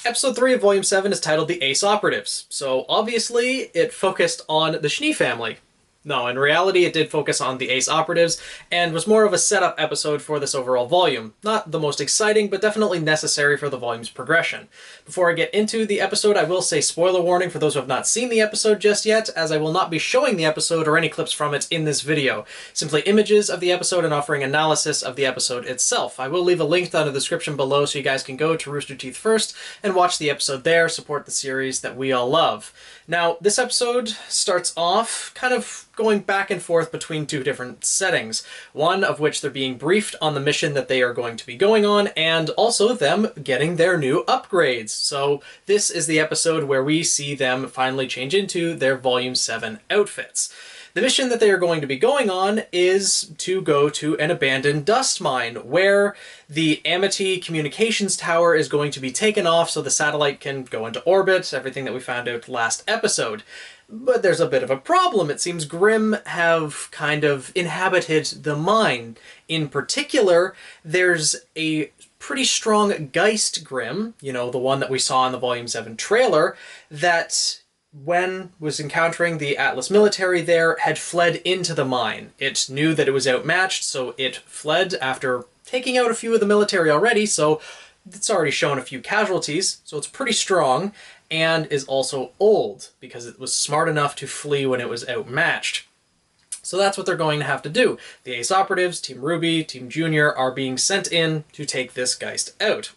Episode 3 of Volume 7 is titled The Ace Operatives, so obviously it focused on the Schnee family. No, in reality it did focus on the Ace Operatives, and was more of a setup episode for this overall volume. Not the most exciting, but definitely necessary for the volume's progression. Before I get into the episode, I will say spoiler warning for those who have not seen the episode just yet, as I will not be showing the episode or any clips from it in this video. Simply images of the episode and offering analysis of the episode itself. I will leave a link down in the description below so you guys can go to Rooster Teeth first and watch the episode there, support the series that we all love. Now, this episode starts off kind of going back and forth between two different settings. One of which they're being briefed on the mission that they are going to be going on, and also them getting their new upgrades. So this is the episode where we see them finally change into their Volume 7 outfits. The mission that they are going to be going on is to go to an abandoned dust mine where the Amity communications tower is going to be taken off so the satellite can go into orbit, everything that we found out last episode. But there's a bit of a problem. It seems Grimm have kind of inhabited the mine. In particular, there's a pretty strong Geist Grimm, you know, the one that we saw in the Volume 7 trailer, that when was encountering the Atlas military there, had fled into the mine. It knew that it was outmatched, so it fled after taking out a few of the military already, so it's already shown a few casualties, so it's pretty strong, and is also old, because it was smart enough to flee when it was outmatched. So that's what they're going to have to do. The Ace Operatives, Team RWBY, Team Junior are being sent in to take this Geist out.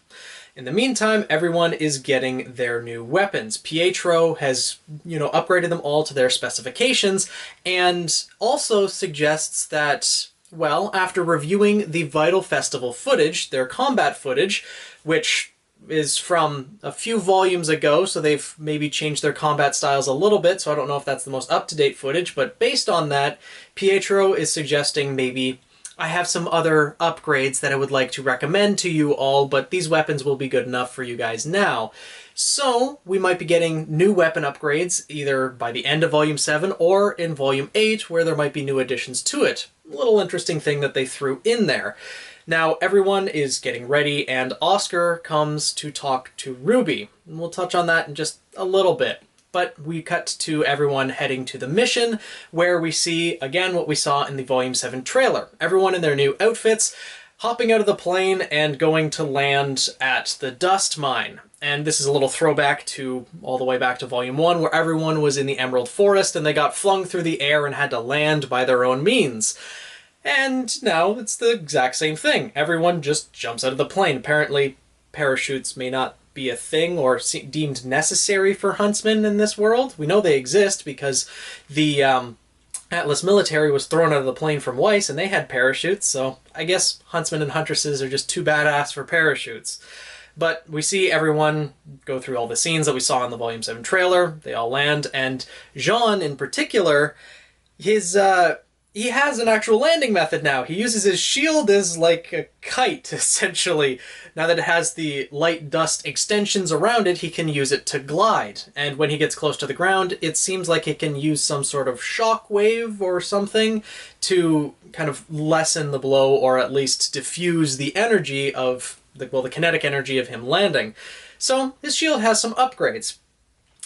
In the meantime, everyone is getting their new weapons. Pietro has, upgraded them all to their specifications, and also suggests that, well, after reviewing the Vital Festival footage, their combat footage, which is from a few volumes ago, so they've maybe changed their combat styles a little bit, so I don't know if that's the most up-to-date footage, but based on that, Pietro is suggesting maybe I have some other upgrades that I would like to recommend to you all, but these weapons will be good enough for you guys now. So we might be getting new weapon upgrades either by the end of Volume 7 or in Volume 8, where there might be new additions to it. A little interesting thing that they threw in there. Now everyone is getting ready, and Oscar comes to talk to RWBY. And we'll touch on that in just a little bit. But we cut to everyone heading to the mission, where we see, again, what we saw in the Volume 7 trailer. Everyone in their new outfits, hopping out of the plane and going to land at the dust mine. And this is a little throwback to all the way back to Volume 1, where everyone was in the Emerald Forest and they got flung through the air and had to land by their own means. And now it's the exact same thing. Everyone just jumps out of the plane. Apparently, parachutes may not be a thing or deemed necessary for huntsmen in this world. We know they exist because the Atlas military was thrown out of the plane from Weiss and they had parachutes, so I guess huntsmen and huntresses are just too badass for parachutes. But we see everyone go through all the scenes that we saw in the Volume 7 trailer. They all land, and Jean in particular, he has an actual landing method now. He uses his shield as like a kite, essentially. Now that it has the light dust extensions around it, he can use it to glide. And when he gets close to the ground, it seems like it can use some sort of shock wave or something to kind of lessen the blow, or at least diffuse the energy of, the kinetic energy of him landing. So his shield has some upgrades.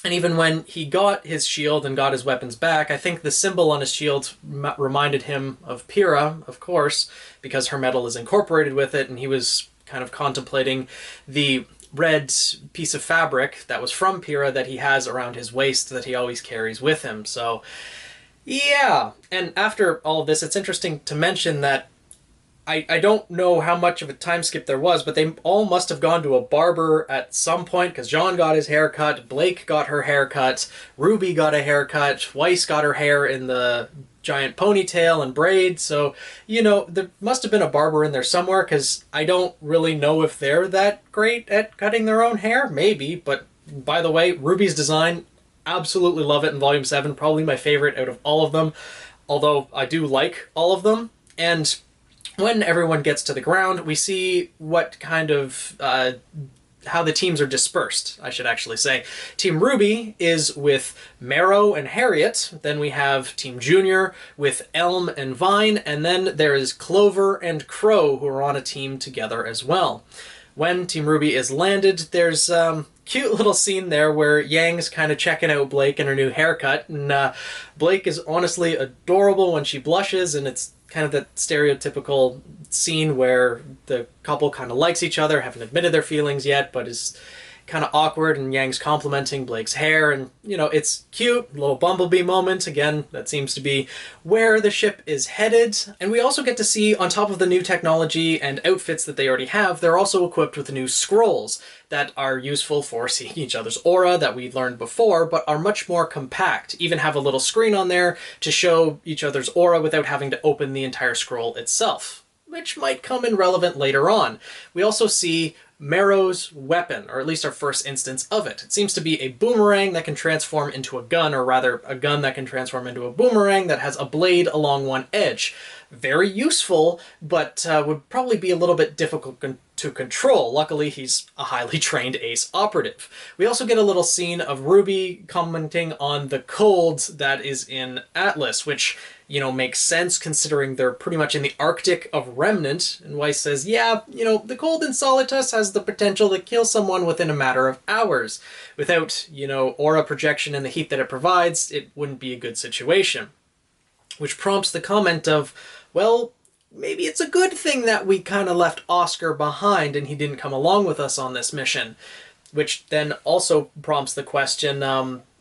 And even when he got his shield and got his weapons back, I think the symbol on his shield reminded him of Pyrrha, of course, because her metal is incorporated with it, and he was kind of contemplating the red piece of fabric that was from Pyrrha that he has around his waist that he always carries with him. So, yeah. And after all of this, it's interesting to mention that I don't know how much of a time skip there was, but they all must have gone to a barber at some point, because Jean got his hair cut, Blake got her hair cut, RWBY got a haircut, Weiss got her hair in the giant ponytail and braid, so, there must have been a barber in there somewhere, because I don't really know if they're that great at cutting their own hair. Maybe, but by the way, RWBY's design, absolutely love it in Volume 7, probably my favorite out of all of them, although I do like all of them. And when everyone gets to the ground, we see what kind of, how the teams are dispersed, I should actually say. Team RWBY is with Marrow and Harriet, then we have Team Junior with Elm and Vine, and then there is Clover and Crow, who are on a team together as well. When Team RWBY is landed, there's cute little scene there where Yang's kind of checking out Blake and her new haircut, and Blake is honestly adorable when she blushes, and it's kind of that stereotypical scene where the couple kind of likes each other, haven't admitted their feelings yet, but is kind of awkward, and Yang's complimenting Blake's hair, and it's cute, little bumblebee moment. Again, that seems to be where the ship is headed. And we also get to see, on top of the new technology and outfits that they already have, they're also equipped with new scrolls that are useful for seeing each other's aura that we learned before, but are much more compact. Even have a little screen on there to show each other's aura without having to open the entire scroll itself, which might come in relevant later on. We also see Marrow's weapon, or at least our first instance of it. It seems to be a boomerang that can transform into a gun, or rather a gun that can transform into a boomerang that has a blade along one edge. Very useful, but would probably be a little bit difficult to control. Luckily, he's a highly trained Ace Operative. We also get a little scene of RWBY commenting on the cold that is in Atlas, which, makes sense considering they're pretty much in the Arctic of Remnant. And Weiss says, yeah, the cold in Solitus has the potential to kill someone within a matter of hours. Without, aura projection and the heat that it provides, it wouldn't be a good situation. Which prompts the comment of, well, maybe it's a good thing that we kind of left Oscar behind and he didn't come along with us on this mission. Which then also prompts the question,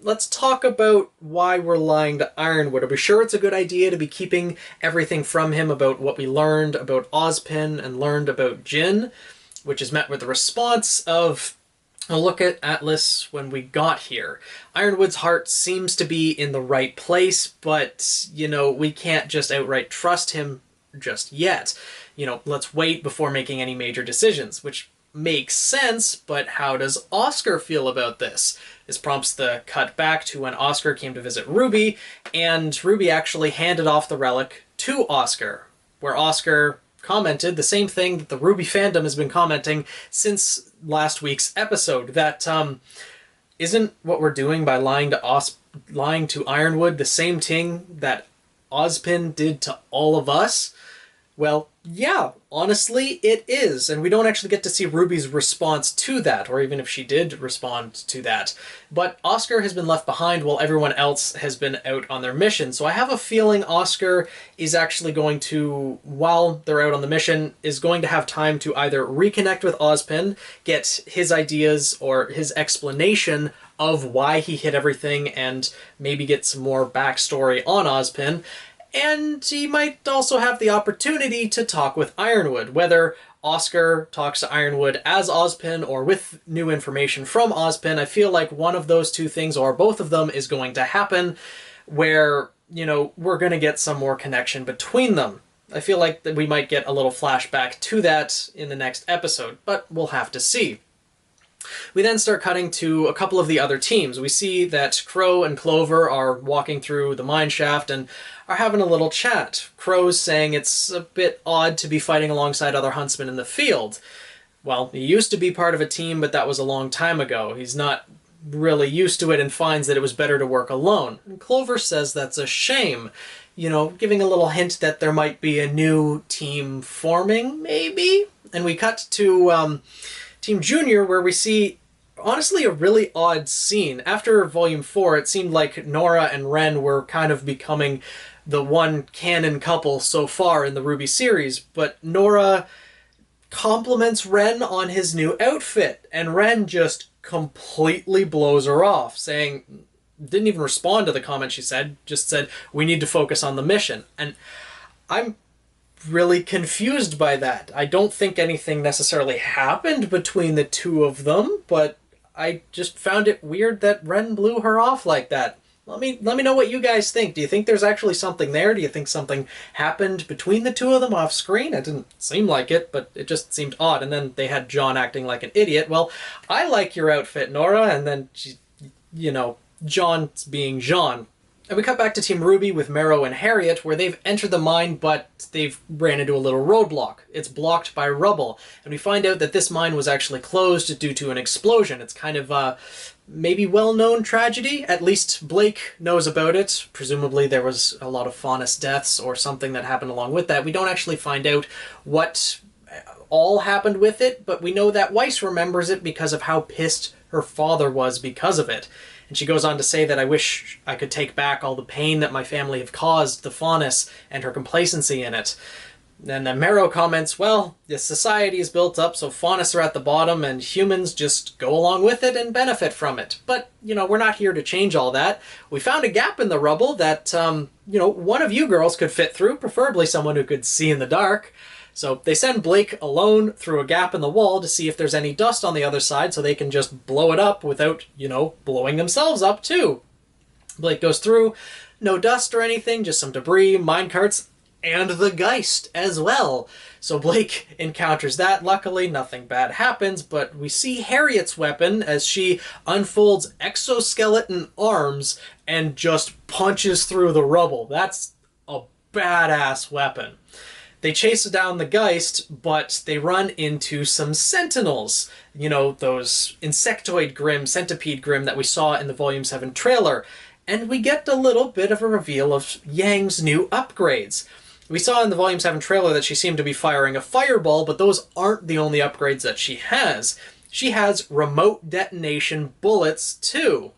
let's talk about why we're lying to Ironwood. Are we sure it's a good idea to be keeping everything from him about what we learned about Ozpin and learned about Jin? Which is met with the response of, a look at Atlas when we got here. Ironwood's heart seems to be in the right place, but, we can't just outright trust him just yet. Let's wait before making any major decisions, which makes sense, but how does Oscar feel about this? This prompts the cut back to when Oscar came to visit RWBY, and RWBY actually handed off the relic to Oscar, where Oscar commented the same thing that the RWBY fandom has been commenting since last week's episode, that isn't what we're doing by lying to Ironwood the same thing that Ozpin did to all of us? Well, yeah, honestly, it is, and we don't actually get to see RWBY's response to that, or even if she did respond to that. But Oscar has been left behind while everyone else has been out on their mission, so I have a feeling Oscar is actually going to, while they're out on the mission, is going to have time to either reconnect with Ozpin, get his ideas or his explanation of why he hid everything, and maybe get some more backstory on Ozpin. And he might also have the opportunity to talk with Ironwood, whether Oscar talks to Ironwood as Ozpin or with new information from Ozpin. I feel like one of those two things, or both of them, is going to happen, where, we're going to get some more connection between them. I feel like that we might get a little flashback to that in the next episode, but we'll have to see. We then start cutting to a couple of the other teams. We see that Crow and Clover are walking through the mine shaft and are having a little chat. Crow's saying it's a bit odd to be fighting alongside other huntsmen in the field. Well, he used to be part of a team, but that was a long time ago. He's not really used to it and finds that it was better to work alone. And Clover says that's a shame, giving a little hint that there might be a new team forming, maybe? And we cut to Team Junior, where we see, honestly, a really odd scene. After Volume 4, it seemed like Nora and Ren were kind of becoming the one canon couple so far in the RWBY series, but Nora compliments Ren on his new outfit, and Ren just completely blows her off, saying, didn't even respond to the comment she said, just said, we need to focus on the mission. And I'm really confused by that. I don't think anything necessarily happened between the two of them, but I just found it weird that Ren blew her off like that. Let me know what you guys think. Do you think there's actually something there? Do you think something happened between the two of them off screen? It didn't seem like it, but it just seemed odd. And then they had John acting like an idiot. Well, I like your outfit, Nora. And then, John's being John. And we cut back to Team RWBY with Marrow and Harriet, where they've entered the mine, but they've ran into a little roadblock. It's blocked by rubble, and we find out that this mine was actually closed due to an explosion. It's kind of a maybe well-known tragedy. At least Blake knows about it. Presumably there was a lot of Faunus deaths or something that happened along with that. We don't actually find out what all happened with it, but we know that Weiss remembers it because of how pissed her father was because of it. And she goes on to say that I wish I could take back all the pain that my family have caused the Faunus and her complacency in it. And then Marrow comments, well, the society is built up so Faunus are at the bottom and humans just go along with it and benefit from it. But, you know, we're not here to change all that. We found a gap in the rubble that, you know, one of you girls could fit through, preferably someone who could see in the dark. So they send Blake alone through a gap in the wall to see if there's any dust on the other side so they can just blow it up without, you know, blowing themselves up too. Blake goes through, no dust or anything, just some debris, minecarts, and the Geist as well. So Blake encounters that. Luckily, nothing bad happens, but we see Harriet's weapon as she unfolds exoskeleton arms and just punches through the rubble. That's a badass weapon. They chase down the Geist, but they run into some Sentinels. You know, those insectoid Grim, centipede Grim that we saw in the Volume 7 trailer. And we get a little bit of a reveal of Yang's new upgrades. We saw in the Volume 7 trailer that she seemed to be firing a fireball, but those aren't the only upgrades that she has. She has remote detonation bullets, too.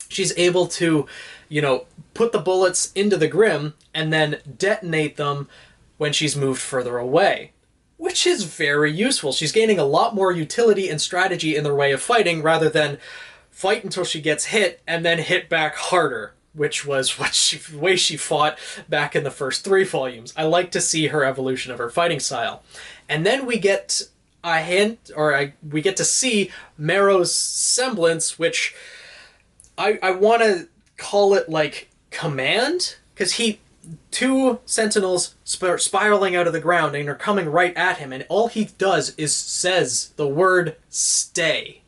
She's able to, you know, put the bullets into the Grim and then detonate them when she's moved further away, which is very useful. She's gaining a lot more utility and strategy in their way of fighting rather than fight until she gets hit and then hit back harder, which was the way she fought back in the first 3 volumes. I like to see her evolution of her fighting style. And then we get a hint, or we get to see Marrow's semblance, which I want to call it like command, because 2 Sentinels spiraling out of the ground and are coming right at him, and all he does is says the word stay.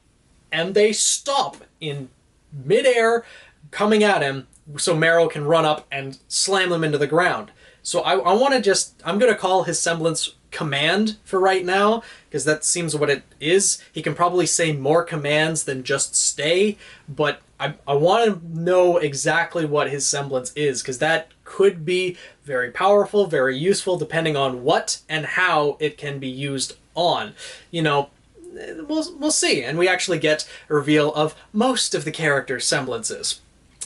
And they stop in midair coming at him so Marrow can run up and slam them into the ground. So I want to I'm going to call his semblance command for right now, because that seems what it is. He can probably say more commands than just stay, but I want to know exactly what his semblance is, because that could be very powerful, very useful, depending on what and how it can be used on. You know, we'll see. And we actually get a reveal of most of the characters' semblances,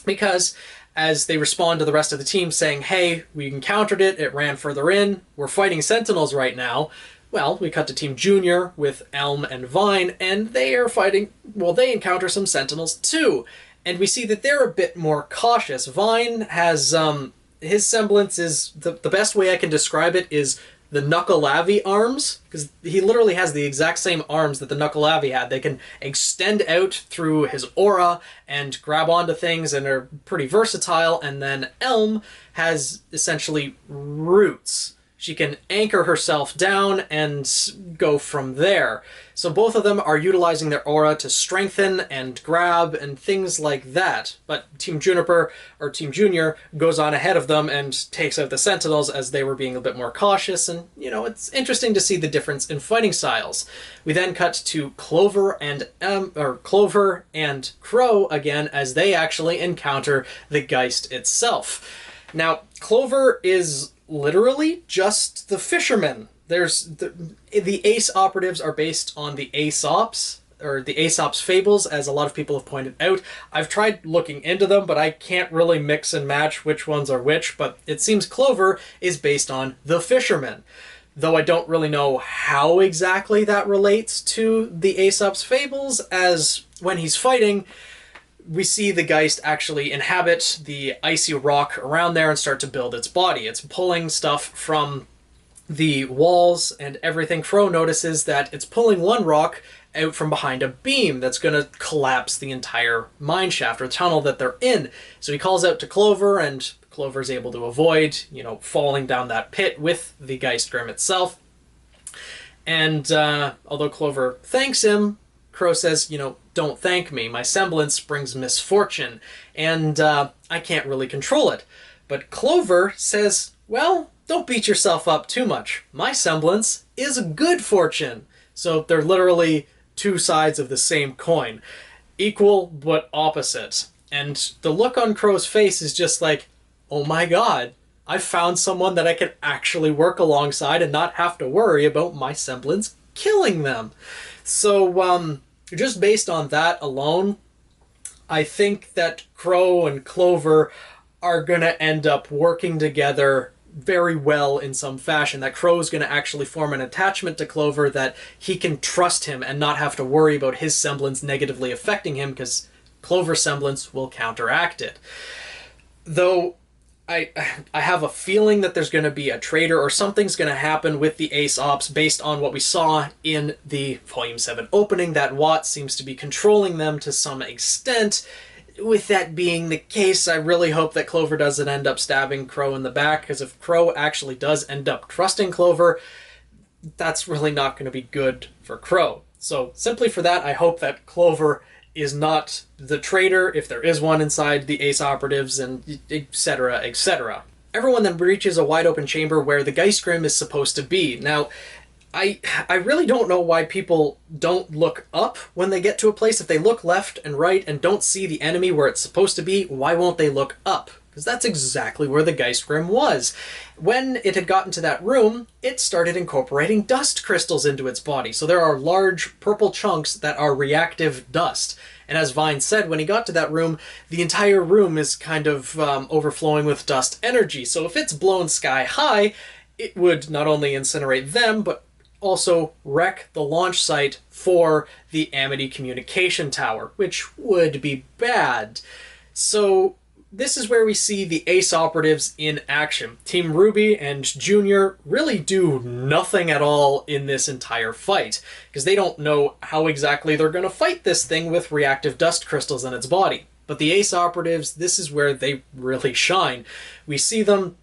because as they respond to the rest of the team saying, hey, we encountered it, it ran further in, we're fighting Sentinels right now, well, we cut to Team Junior with Elm and Vine, and they are fighting, well, they encounter some Sentinels too. And we see that they're a bit more cautious. Vine has, his semblance is, the best way I can describe it is the Knuckle-Lavi arms, because he literally has the exact same arms that the Knuckle-Lavi had. They can extend out through his aura and grab onto things and are pretty versatile. And then Elm has essentially roots. She can anchor herself down and go from there. So both of them are utilizing their aura to strengthen and grab and things like that. But Team Juniper, or Team Junior, goes on ahead of them and takes out the Sentinels as they were being a bit more cautious. And, you know, it's interesting to see the difference in fighting styles. We then cut to Clover and Crow again as they actually encounter the Geist itself. Now, Clover is literally just the fisherman. There's the Ace Operatives are based on the Ace Ops, or the Ace Ops Fables, as a lot of people have pointed out. I've tried looking into them, but I can't really mix and match which ones are which, but it seems Clover is based on the fisherman. Though I don't really know how exactly that relates to the Ace Ops Fables, as when he's fighting, we see the Geist actually inhabit the icy rock around there and start to build its body. It's pulling stuff from the walls and everything. Crow notices that it's pulling one rock out from behind a beam that's going to collapse the entire mine shaft or tunnel that they're in. So he calls out to Clover, and Clover's able to avoid, you know, falling down that pit with the Geist Grim itself. And although Clover thanks him, Crow says, you know, don't thank me. My semblance brings misfortune, and I can't really control it. But Clover says, well, don't beat yourself up too much. My semblance is good fortune. So they're literally 2 sides of the same coin. Equal, but opposite. And the look on Crow's face is just like, oh my god, I found someone that I can actually work alongside and not have to worry about my semblance killing them. So, Just based on that alone, I think that Crow and Clover are going to end up working together very well in some fashion. That Crow's going to actually form an attachment to Clover, that he can trust him and not have to worry about his semblance negatively affecting him, because Clover's semblance will counteract it. Though I have a feeling that there's going to be a traitor, or something's going to happen with the Ace Ops based on what we saw in the Volume 7 opening, that Watt seems to be controlling them to some extent. With that being the case, I really hope that Clover doesn't end up stabbing Crow in the back, because if Crow actually does end up trusting Clover, that's really not going to be good for Crow. So simply for that, I hope that Clover is not the traitor, if there is one inside the Ace Operatives, and etc., etc. Everyone then breaches a wide-open chamber where the Geist Grim is supposed to be. Now, I really don't know why people don't look up when they get to a place. If they look left and right and don't see the enemy where it's supposed to be, why won't they look up? Because that's exactly where the Geist Grim was. When it had gotten to that room, it started incorporating dust crystals into its body. So there are large purple chunks that are reactive dust. And as Vine said, when he got to that room, the entire room is kind of overflowing with dust energy. So if it's blown sky high, it would not only incinerate them, but also wreck the launch site for the Amity communication tower, which would be bad. So this is where we see the Ace Operatives in action. Team RWBY and Junior really do nothing at all in this entire fight, because they don't know how exactly they're going to fight this thing with reactive dust crystals in its body. But the Ace Operatives, this is where they really shine. We see them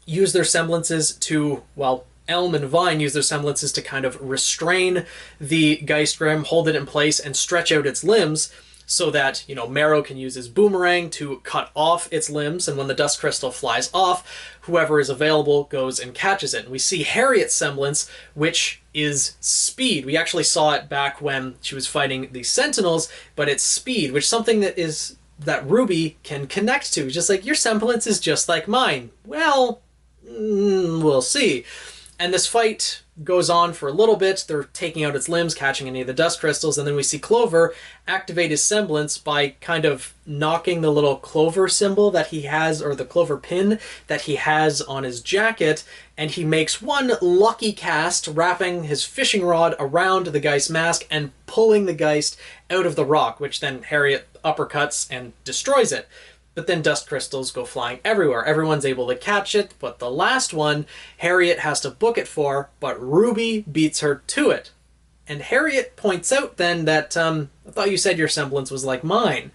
use their semblances to, well, Elm and Vine use their semblances to kind of restrain the Geist Grim, hold it in place, and stretch out its limbs, so that, you know, Marrow can use his boomerang to cut off its limbs, and when the dust crystal flies off, whoever is available goes and catches it. And we see Harriet's semblance, which is speed. We actually saw it back when she was fighting the Sentinels, but it's speed, which is something that RWBY can connect to. Just like, your semblance is just like mine. Well, we'll see. And this fight goes on for a little bit. They're taking out its limbs, catching any of the dust crystals, and then we see Clover activate his semblance by kind of knocking the little clover symbol that he has, or the clover pin that he has on his jacket, and he makes one lucky cast, wrapping his fishing rod around the Geist mask and pulling the Geist out of the rock, which then Harriet uppercuts and destroys it. But then dust crystals go flying everywhere. Everyone's able to catch it, but the last one, Harriet has to book it for, but RWBY beats her to it. And Harriet points out then that, I thought you said your semblance was like mine.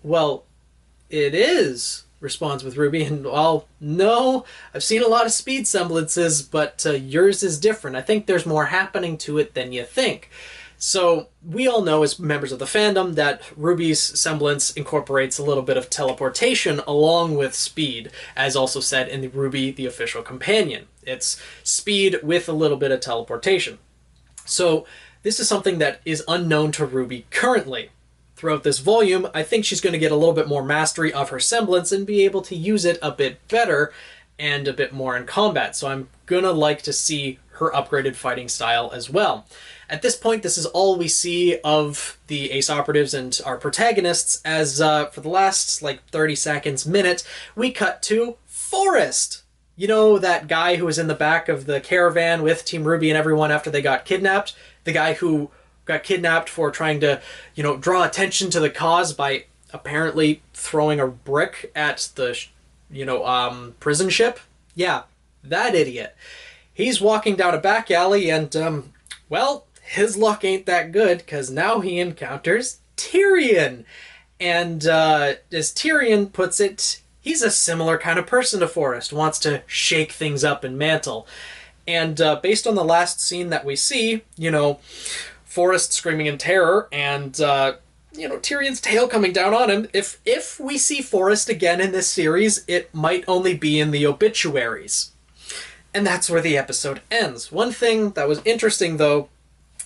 Well, it is, responds with RWBY, and, well, no, I've seen a lot of speed semblances, but yours is different. I think there's more happening to it than you think. So we all know as members of the fandom that RWBY's semblance incorporates a little bit of teleportation along with speed, as also said in the RWBY the Official Companion. It's speed with a little bit of teleportation. So this is something that is unknown to RWBY currently. Throughout this volume, I think she's going to get a little bit more mastery of her semblance and be able to use it a bit better and a bit more in combat. So I'm gonna like to see her upgraded fighting style as well. At this point, this is all we see of the Ace Operatives and our protagonists, as for the last, like, 30 seconds, minute, we cut to Forrest. You know, that guy who was in the back of the caravan with Team RWBY and everyone after they got kidnapped? The guy who got kidnapped for trying to, you know, draw attention to the cause by apparently throwing a brick at the, prison ship? Yeah, that idiot. He's walking down a back alley and, well, his luck ain't that good, because now he encounters Tyrian. And as Tyrian puts it, he's a similar kind of person to Forrest, wants to shake things up in Mantle. And based on the last scene that we see, Forrest screaming in terror and, Tyrion's tail coming down on him. If we see Forrest again in this series, it might only be in the obituaries. And that's where the episode ends. One thing that was interesting, though,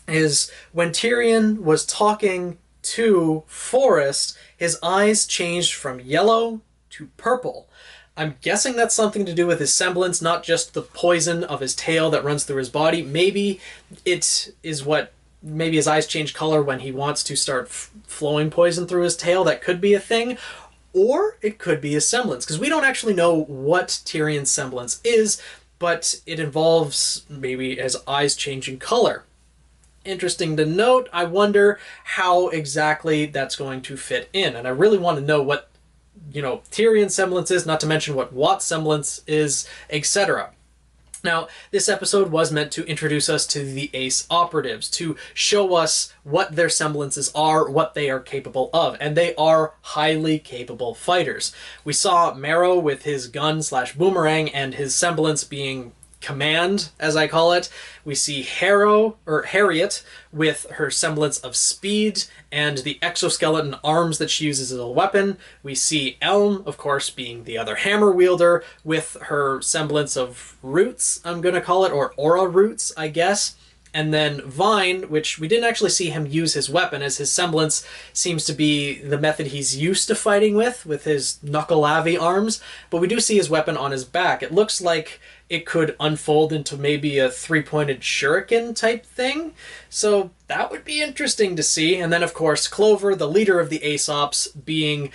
is when Tyrian was talking to Forrest, his eyes changed from yellow to purple. I'm guessing that's something to do with his semblance, not just the poison of his tail that runs through his body. Maybe it is what maybe his eyes change color when he wants to start flowing poison through his tail. That could be a thing. Or it could be a semblance, because we don't actually know what Tyrian's semblance is, but it involves maybe his eyes changing color. Interesting to note. I wonder how exactly that's going to fit in, and I really want to know what, Tyrian's semblance is, not to mention what Watt's semblance is, etc. Now, this episode was meant to introduce us to the Ace Operatives, to show us what their semblances are, what they are capable of, and they are highly capable fighters. We saw Marrow with his gun/boomerang and his semblance being command, as I call it. We see Harriet with her semblance of speed and the exoskeleton arms that she uses as a weapon. We see Elm, of course, being the other hammer wielder with her semblance of roots, I'm going to call it, or aura roots, I guess. And then Vine, which we didn't actually see him use his weapon, as his semblance seems to be the method he's used to fighting with his knuckle-lavy arms, but we do see his weapon on his back. It looks like it could unfold into maybe a three-pointed shuriken type thing, so that would be interesting to see. And then, of course, Clover, the leader of the Ace Ops, being,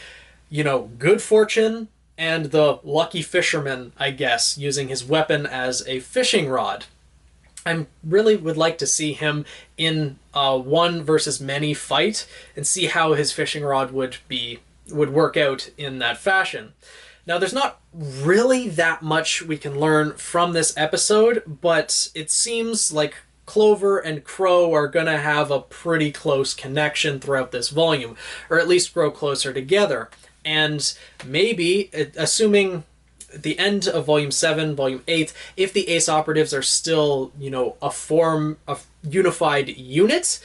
good fortune and the lucky fisherman, I guess, using his weapon as a fishing rod. I really would like to see him in a one versus many fight and see how his fishing rod would work out in that fashion. Now, there's not really that much we can learn from this episode, but it seems like Clover and Crow are going to have a pretty close connection throughout this volume, or at least grow closer together. And maybe, assuming the end of Volume 7, Volume 8, if the Ace Operatives are still, a form of unified unit,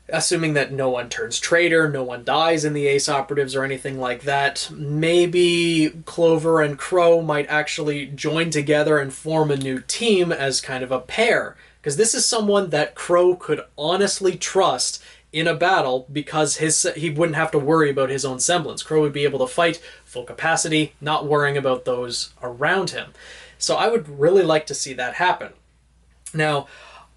assuming that no one turns traitor, no one dies in the Ace Operatives or anything like that, maybe Clover and Crow might actually join together and form a new team as kind of a pair. Because this is someone that Crow could honestly trust in a battle, because he wouldn't have to worry about his own semblance. Crow would be able to fight full capacity, not worrying about those around him. So I would really like to see that happen. Now,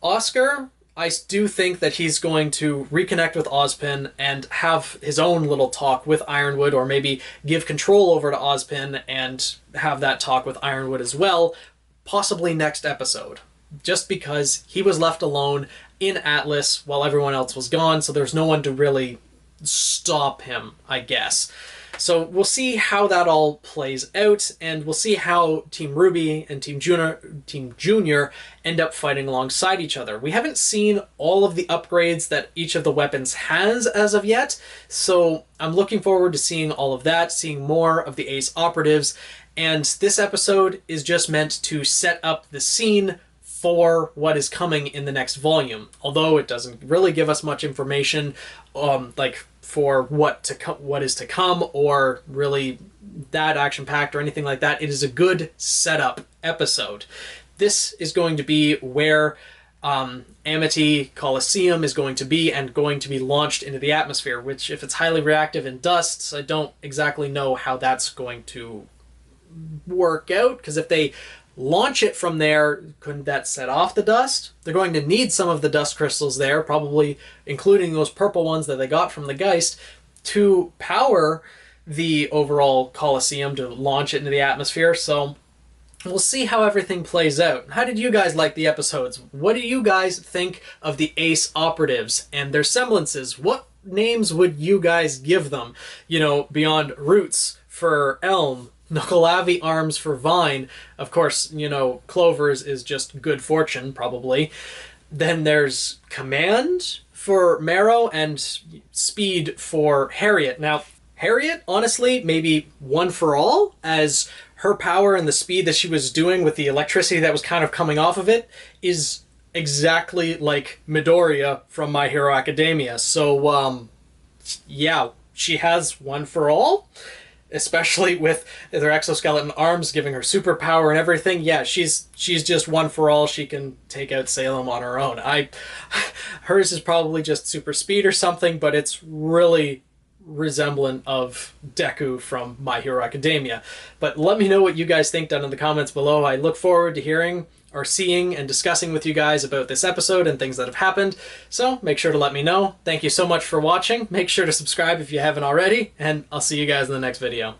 Oscar, I do think that he's going to reconnect with Ozpin and have his own little talk with Ironwood, or maybe give control over to Ozpin and have that talk with Ironwood as well, possibly next episode. Just because he was left alone in Atlas while everyone else was gone, so there's no one to really stop him, I guess. So we'll see how that all plays out, and we'll see how Team RWBY and Team Junior end up fighting alongside each other. We haven't seen all of the upgrades that each of the weapons has as of yet, so I'm looking forward to seeing all of that, seeing more of the Ace Operatives, and this episode is just meant to set up the scene for what is coming in the next volume, although it doesn't really give us much information for what is to come, or really that action-packed or anything like that. It is a good setup episode. This is going to be where Amity Coliseum is going to be, and going to be launched into the atmosphere, which, if it's highly reactive in dusts, I don't exactly know how that's going to work out, because if they launch it from there, couldn't that set off the dust? They're going to need some of the dust crystals there, probably including those purple ones that they got from the Geist, to power the overall Coliseum, to launch it into the atmosphere. So we'll see how everything plays out. How did you guys like the episodes? What do you guys think of the Ace Operatives and their semblances? What names would you guys give them? Beyond Roots for Elm, Knuckle-lavy arms for Vine. Of course, Clover's is just good fortune, probably. Then there's Command for Marrow and Speed for Harriet. Now, Harriet, honestly, maybe one for all, as her power and the speed that she was doing with the electricity that was kind of coming off of it is exactly like Midoriya from My Hero Academia. So, yeah, she has one for all. Especially with their exoskeleton arms giving her superpower and everything. Yeah, she's just one for all. She can take out Salem on her own. Hers is probably just super speed or something, but it's really resemblant of Deku from My Hero Academia. But let me know what you guys think down in the comments below. I look forward to hearing or seeing and discussing with you guys about this episode and things that have happened. So make sure to let me know. Thank you so much for watching. Make sure to subscribe if you haven't already, and I'll see you guys in the next video.